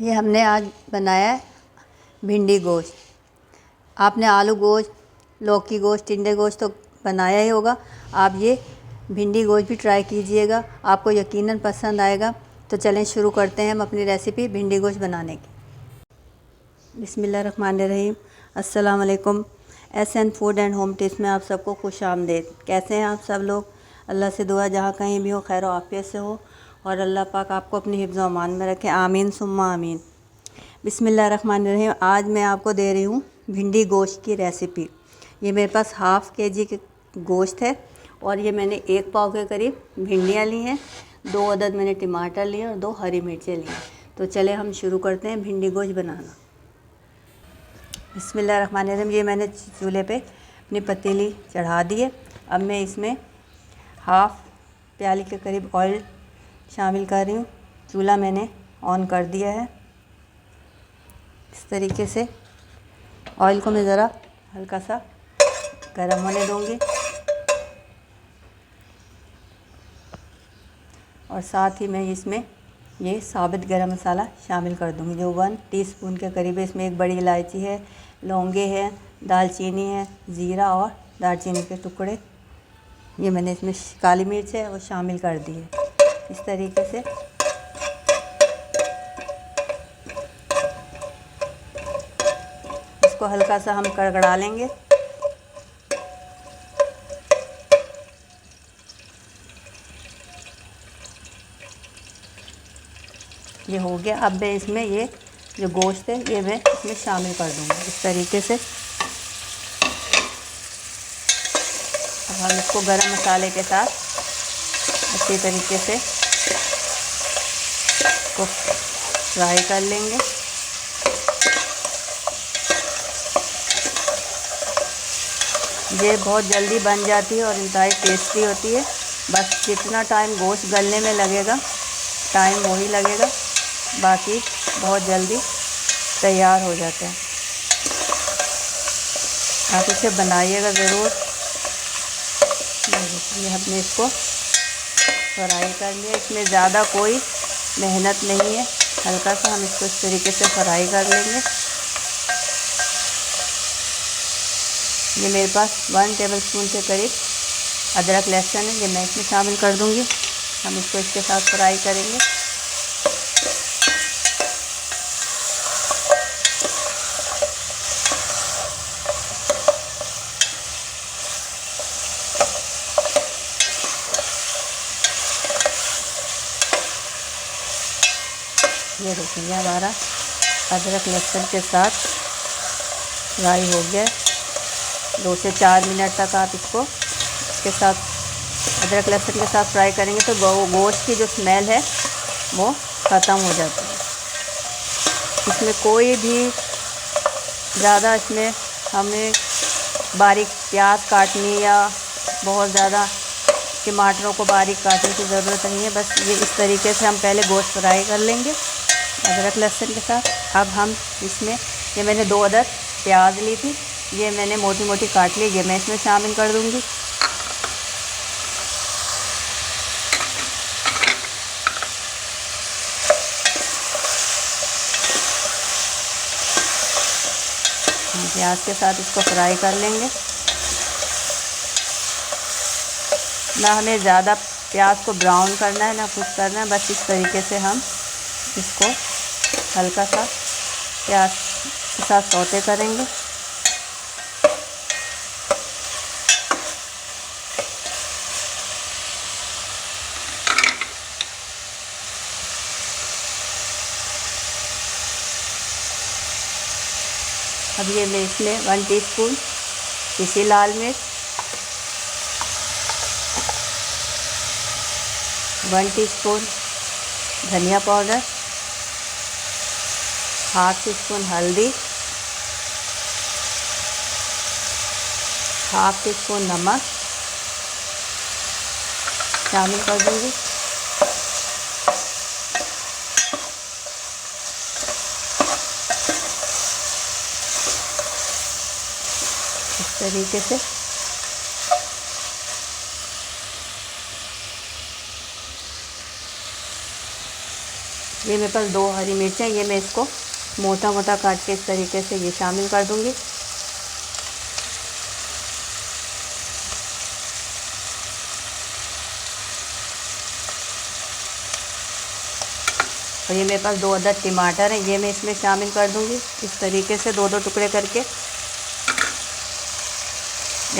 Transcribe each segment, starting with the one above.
ये हमने आज बनाया है भिंडी गोश्त। आपने आलू गोश्त, लौकी गोश्त, टिंडे गोश्त तो बनाया ही होगा। आप ये भिंडी गोश्त भी ट्राई कीजिएगा, आपको यकीनन पसंद आएगा। तो चलें शुरू करते हैं हम अपनी रेसिपी भिंडी गोश्त बनाने की। बिस्मिल्लाहिर्रहमानिर्रहीम। अस्सलाम वालेकुम। SN food and home tips में आप सबको खुश आमदीद। कैसे हैं आप सब लोग? अल्लाह से दुआ जहाँ कहीं भी हो खैर आफियत से हो और अल्लाह पाक आपको अपनी हिफ्ज़ व अमान में रखे। आमीन सुम्मा आमीन। बिस्मिल्लाहिर्रहमानिर्रहीम। आज मैं आपको दे रही हूँ भिंडी गोश्त की रेसिपी। ये मेरे पास हाफ़ kg के गोश्त है और ये मैंने 1 पाव के करीब भिंडियाँ ली हैं, 2 अदद मैंने टमाटर लिए और 2 हरी मिर्चें ली हैं। तो चले हम शुरू करते हैं भिंडी गोश्त बनाना। बिस्मिल्लाहिर्रहमानिर्रहीम। ये मैंने चूल्हे पे अपनी पतीली चढ़ा दी है। अब मैं इसमें हाफ़ प्याली के करीब ऑयल शामिल कर रही हूँ। चूल्हा मैंने ऑन कर दिया है। इस तरीके से ऑयल को मैं ज़रा हल्का सा गर्म होने दूँगी और साथ ही मैं इसमें ये साबित गरम मसाला शामिल कर दूँगी जो 1 टीस्पून के करीब है। इसमें एक बड़ी इलायची है, लौंगे हैं, दालचीनी है, ज़ीरा और दालचीनी के टुकड़े, ये मैंने इसमें काली मिर्च है वो शामिल कर दी है। इस तरीके से इसको हल्का सा हम कड़कड़ा लेंगे। ये हो गया। अब मैं इसमें ये जो गोश्त है ये मैं इसमें शामिल कर दूँगी इस तरीके से। अब हम इसको गरम मसाले के साथ अच्छी तरीके से इसको फ्राई कर लेंगे। ये बहुत जल्दी बन जाती है और इंतहाई टेस्टी होती है। बस जितना टाइम गोश्त गलने में लगेगा टाइम वही लगेगा, बाकी बहुत जल्दी तैयार हो जाता है। आप इसे बनाइएगा ज़रूर। ये हमने इसको फ्राई कर लिया। इसमें ज़्यादा कोई मेहनत नहीं है, हल्का सा हम इसको इस तरीके से फ्राई कर लेंगे। ये मेरे पास 1 टेबलस्पून के करीब अदरक लहसुन है, ये मैं इसमें शामिल कर दूँगी। हम इसको इसके साथ फ्राई करेंगे। ये देखिए हमारा अदरक लहसुन के साथ फ्राई हो गया। 2 से 4 मिनट तक आप इसको इसके साथ अदरक लहसुन के साथ फ्राई करेंगे तो गोश्त की जो स्मेल है वो ख़त्म हो जाती है। इसमें कोई भी ज़्यादा इसमें हमें बारीक प्याज काटनी या बहुत ज़्यादा टमाटरों को बारीक काटने की ज़रूरत नहीं है। बस ये इस तरीके से हम पहले गोश्त फ्राई कर लेंगे अदरक लहसुन के साथ। अब हम इसमें ये मैंने 2 अदद प्याज ली थी, ये मैंने मोटी मोटी काट ली, ये मैं इसमें शामिल कर दूंगी। प्याज के साथ इसको फ्राई कर लेंगे। ना हमें ज़्यादा प्याज को ब्राउन करना है ना कुछ करना है, बस इस तरीके से हम इसको हल्का सा प्याज के साथ सौते करेंगे। अब ये मैं इसमें 1 टीस्पून पिसी लाल मिर्च, 1 टीस्पून धनिया पाउडर, ½ टीस्पून हल्दी, ½ टीस्पून नमक शामिल कर दूँगी। इस तरीके से ये मेरे पास 2 हरी मिर्चें, ये मैं इसको मोटा मोटा काट के इस तरीके से ये शामिल कर दूँगी। और ये मेरे पास 2 अदद टमाटर हैं, ये मैं इसमें शामिल कर दूँगी इस तरीके से 2-2 टुकड़े करके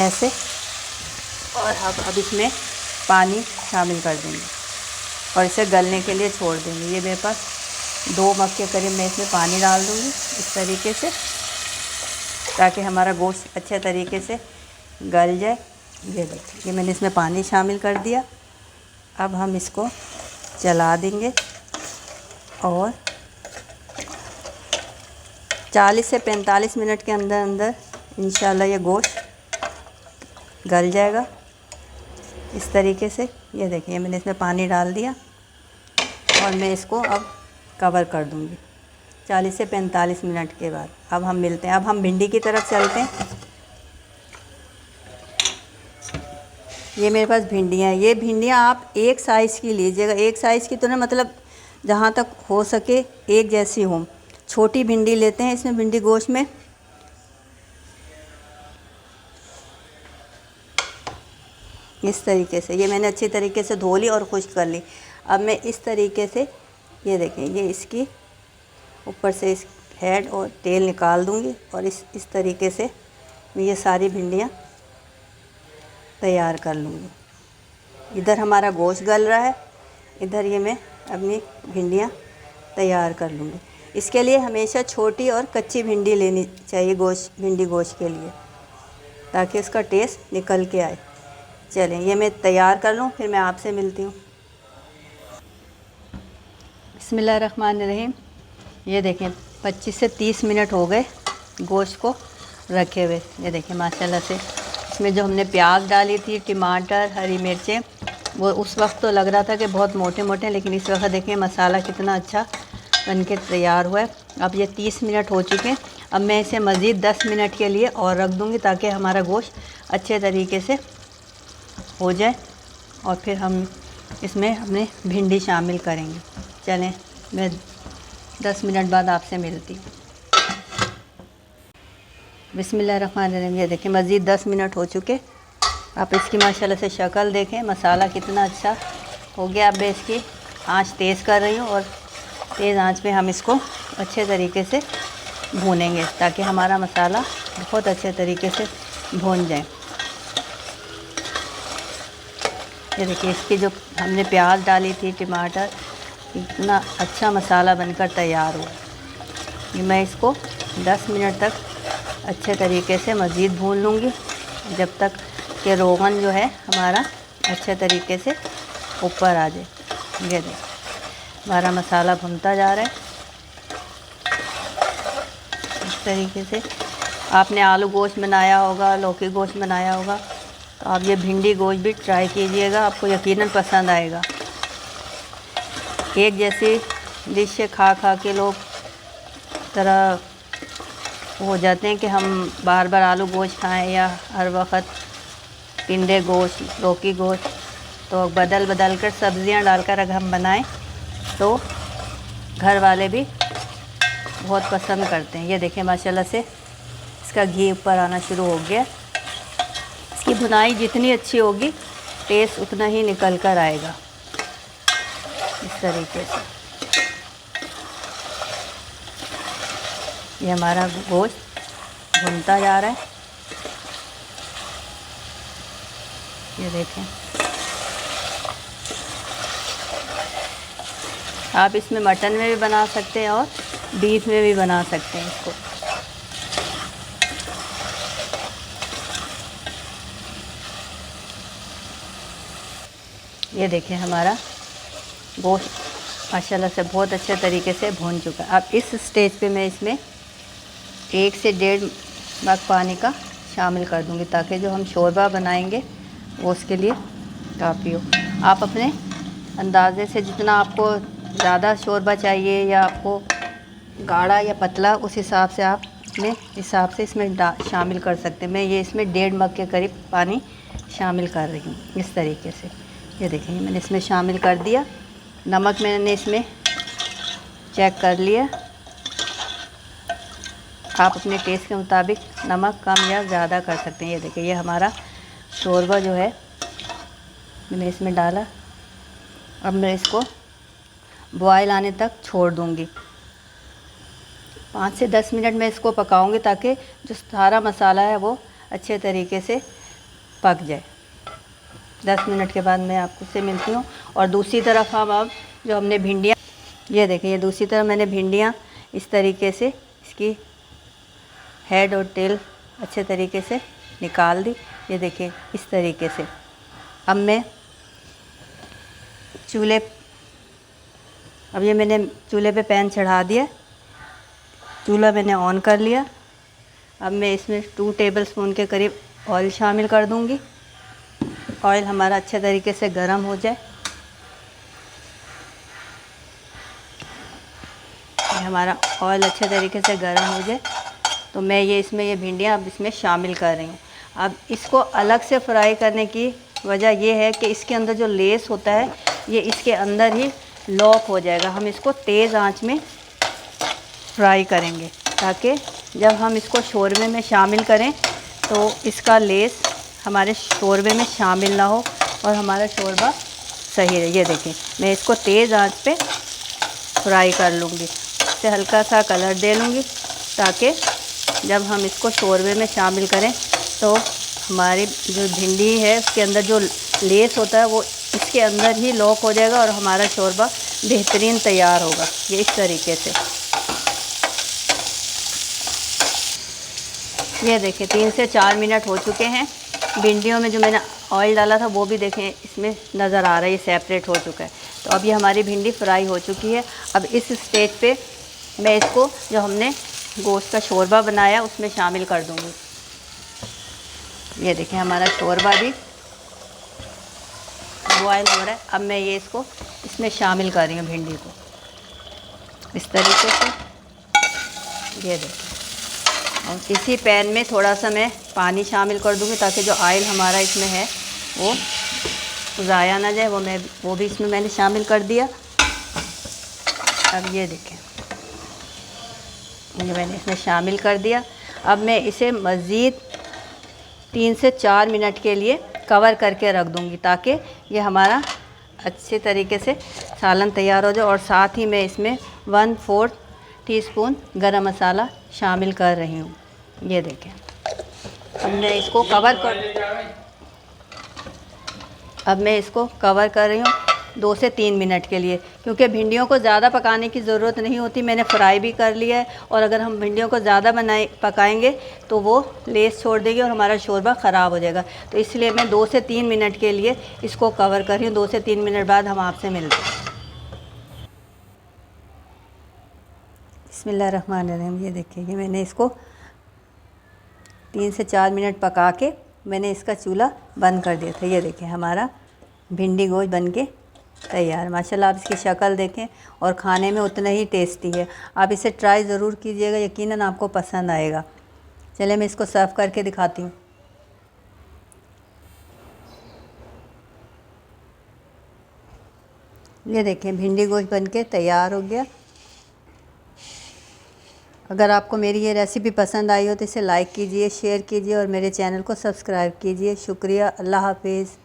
ऐसे। और अब इसमें पानी शामिल कर देंगे और इसे गलने के लिए छोड़ देंगे। ये मेरे पास 2 मग के करीब मैं इसमें पानी डाल दूँगी इस तरीके से, ताकि हमारा गोश्त अच्छे तरीके से गल जाए। ये देखिए, ये मैंने इसमें पानी शामिल कर दिया। अब हम इसको चला देंगे और 40 से 45 मिनट के अंदर अंदर इंशाल्लाह ये गोश्त गल जाएगा इस तरीके से। ये देखिए, मैंने इसमें पानी डाल दिया और मैं इसको अब कवर कर दूंगी 40 से 45 मिनट के बाद। अब हम मिलते हैं। अब हम भिंडी की तरफ चलते हैं। ये मेरे पास भिंडियाँ हैं। ये भिंडियाँ आप एक साइज़ की लीजिएगा, एक साइज़ की तो ना, मतलब जहाँ तक हो सके एक जैसी हो। छोटी भिंडी लेते हैं इसमें, भिंडी गोश्त में। इस तरीके से ये मैंने अच्छी तरीके से धो ली और खुश्क कर ली। अब मैं इस तरीके से, ये देखें, ये इसकी ऊपर से इस हेड और तेल निकाल दूंगी और इस तरीके से मैं ये सारी भिंडियाँ तैयार कर लूँगी। इधर हमारा गोश्त गल रहा है, इधर ये मैं अपनी भिंडियाँ तैयार कर लूँगी। इसके लिए हमेशा छोटी और कच्ची भिंडी लेनी चाहिए भिंडी गोश्त के लिए, ताकि उसका टेस्ट निकल के आए। चलें, ये मैं तैयार कर लूँ, फिर मैं आपसे मिलती हूँ। बिस्मिल्लाहिर्रहमानिर्रहीम। ये देखें, 25 से 30 मिनट हो गए गोश्त को रखे हुए। ये देखें माशाल्लाह से इसमें जो हमने प्याज डाली थी, टमाटर, हरी मिर्चें, वो उस वक्त तो लग रहा था कि बहुत मोटे मोटे, लेकिन इस वक्त देखें मसाला कितना अच्छा बनके तैयार हुआ है। अब ये 30 मिनट हो चुके हैं। अब मैं इसे मज़ीद 10 मिनट के लिए और रख दूँगी, ताकि हमारा गोश्त अच्छे तरीके से हो जाए और फिर हम इसमें अपने भिंडी शामिल करेंगे। चलें, मैं 10 मिनट बाद आपसे मिलती हूँ। बिस्मिल्लाहिर्रहमानिर्रहीम। ये देखें मज़ीद 10 मिनट हो चुके। आप इसकी माशाल्लाह से शक्ल देखें, मसाला कितना अच्छा हो गया। अब मैं इसकी आंच तेज़ कर रही हूँ और तेज़ आंच पे हम इसको अच्छे तरीके से भूनेंगे, ताकि हमारा मसाला बहुत अच्छे तरीके से भून जाए। ये देखिए, इसकी जो हमने प्याज डाली थी, टमाटर, इतना अच्छा मसाला बनकर तैयार हुआ। मैं इसको 10 मिनट तक अच्छे तरीके से मज़ीद भून लूँगी, जब तक कि रोगन जो है हमारा अच्छे तरीके से ऊपर आ जाए। ये देखिए, हमारा मसाला भुनता जा रहा है इस तरीके से। आपने आलू गोश्त बनाया होगा, लौकी गोश्त बनाया होगा, तो आप ये भिंडी गोश्त भी ट्राई कीजिएगा, आपको यकीनन पसंद आएगा। एक जैसी डिश खा खा के लोग तरह हो जाते हैं कि हम बार बार आलू गोश्त खाएं या हर वक्त टिंडे गोश्त, लौकी गोश्त। तो बदल बदल कर सब्ज़ियाँ डालकर अगर हम बनाएं तो घर वाले भी बहुत पसंद करते हैं। ये देखें माशाल्लाह से इसका घी ऊपर आना शुरू हो गया। इसकी भुनाई जितनी अच्छी होगी, टेस्ट उतना ही निकल कर आएगा इस तरीके से। ये हमारा गोश्त भुनता जा रहा है। ये देखें, आप इसमें मटन में भी बना सकते हैं और बीफ में भी बना सकते हैं इसको। ये देखें, हमारा गोश्त माशाल्लाह से बहुत अच्छे तरीके से भून चुका है। अब इस स्टेज पे मैं इसमें 1 से 1.5 मग पानी का शामिल कर दूंगी, ताकि जो हम शोरबा बनाएंगे वो उसके लिए काफ़ी हो। आप अपने अंदाजे से, जितना आपको ज़्यादा शोरबा चाहिए या आपको गाढ़ा या पतला, उस हिसाब से आप अपने हिसाब से इसमें शामिल कर सकते हैं। मैं ये इसमें 1.5 मग के करीब पानी शामिल कर रही हूँ इस तरीके से। ये देखें, मैंने इसमें शामिल कर दिया। नमक मैंने इसमें चेक कर लिए। आप अपने टेस्ट के मुताबिक नमक कम या ज़्यादा कर सकते हैं। ये देखिए, ये हमारा शोरबा जो है मैंने इसमें डाला। अब मैं इसको बॉयल आने तक छोड़ दूँगी। 5 से 10 मिनट में इसको पकाऊंगी ताकि जो सारा मसाला है वो अच्छे तरीके से पक जाए। 10 मिनट के बाद मैं आपको से मिलती हूँ। और दूसरी तरफ हम अब जो हमने भिंडियाँ, ये देखिए, ये दूसरी तरफ मैंने भिंडियाँ इस तरीके से इसकी हेड और टेल अच्छे तरीके से निकाल दी। ये देखिए इस तरीके से। अब मैं अब ये मैंने चूल्हे पे पैन चढ़ा दिया, चूल्हा मैंने ऑन कर लिया। अब मैं इसमें 2 टेबलस्पून के करीब ऑयल शामिल कर दूंगी। ऑयल हमारा अच्छे तरीके से गर्म हो जाए। हमारा ऑयल अच्छे तरीके से गर्म हो जाए तो मैं ये भिंडियाँ अब इसमें शामिल कर रही हूँ। अब इसको अलग से फ्राई करने की वजह ये है कि इसके अंदर जो लेस होता है ये इसके अंदर ही लॉक हो जाएगा। हम इसको तेज़ आंच में फ्राई करेंगे ताकि जब हम इसको शोरबे में शामिल करें तो इसका लेस हमारे शोरबे में शामिल ना हो और हमारा शोरबा सही रहे। ये देखिए, मैं इसको तेज़ आंच पे फ्राई कर लूँगी। इससे हल्का सा कलर दे लूँगी ताकि जब हम इसको शोरबे में शामिल करें तो हमारी जो भिंडी है उसके अंदर जो लेस होता है वो इसके अंदर ही लॉक हो जाएगा और हमारा शोरबा बेहतरीन तैयार होगा। ये इस तरीके से। ये देखिए 3 से 4 मिनट हो चुके हैं। भिंडियों में जो मैंने ऑयल डाला था वो भी देखें इसमें नज़र आ रहा है, ये सेपरेट हो चुका है। तो अब ये हमारी भिंडी फ्राई हो चुकी है। अब इस स्टेज पे मैं इसको जो हमने गोश्त का शोरबा बनाया उसमें शामिल कर दूँगी। ये देखें हमारा शोरबा भी बॉयल हो रहा है। अब मैं ये इसको इसमें शामिल कर रही हूँ भिंडी को इस तरीके से। ये देखिए, और इसी पैन में थोड़ा सा मैं पानी शामिल कर दूँगी ताकि जो ऑयल हमारा इसमें है वो ज़ाया ना जाए। वो भी इसमें मैंने शामिल कर दिया। अब ये देखें, मैंने इसमें शामिल कर दिया। अब मैं इसे मज़ीद 3 से 4 मिनट के लिए कवर करके रख दूँगी ताकि ये हमारा अच्छे तरीके से सालन तैयार हो जाए। और साथ ही मैं इसमें 1/4 टीस्पून गरम मसाला शामिल कर रही हूँ। ये देखें, अब मैं इसको कवर कर रही हूँ 2 से 3 मिनट के लिए, क्योंकि भिंडियों को ज़्यादा पकाने की ज़रूरत नहीं होती। मैंने फ्राई भी कर लिया है और अगर हम भिंडियों को ज़्यादा पकाएंगे तो वो लेस छोड़ देगी और हमारा शोरबा ख़राब हो जाएगा। तो इसलिए मैं 2 से 3 मिनट के लिए इसको कवर कर रही हूँ। 2 से 3 मिनट बाद हम आपसे मिलते हैं। बिस्मिल्लाहिर्रहमानिर्रहीम। ये देखिए, ये मैंने इसको 3 से 4 मिनट पका के मैंने इसका चूल्हा बंद कर दिया था। ये देखें हमारा भिंडी गोश्त बन के तैयार। माशाल्लाह, आप इसकी शक्ल देखें और खाने में उतना ही टेस्टी है। आप इसे ट्राई ज़रूर कीजिएगा, यकीनन आपको पसंद आएगा। चलिए मैं इसको सर्व करके दिखाती हूँ। ये देखें भिंडी गोश्त बन के तैयार हो गया। अगर आपको मेरी ये रेसिपी पसंद आई हो तो इसे लाइक कीजिए, शेयर कीजिए और मेरे चैनल को सब्सक्राइब कीजिए। शुक्रिया। अल्लाह हाफिज़।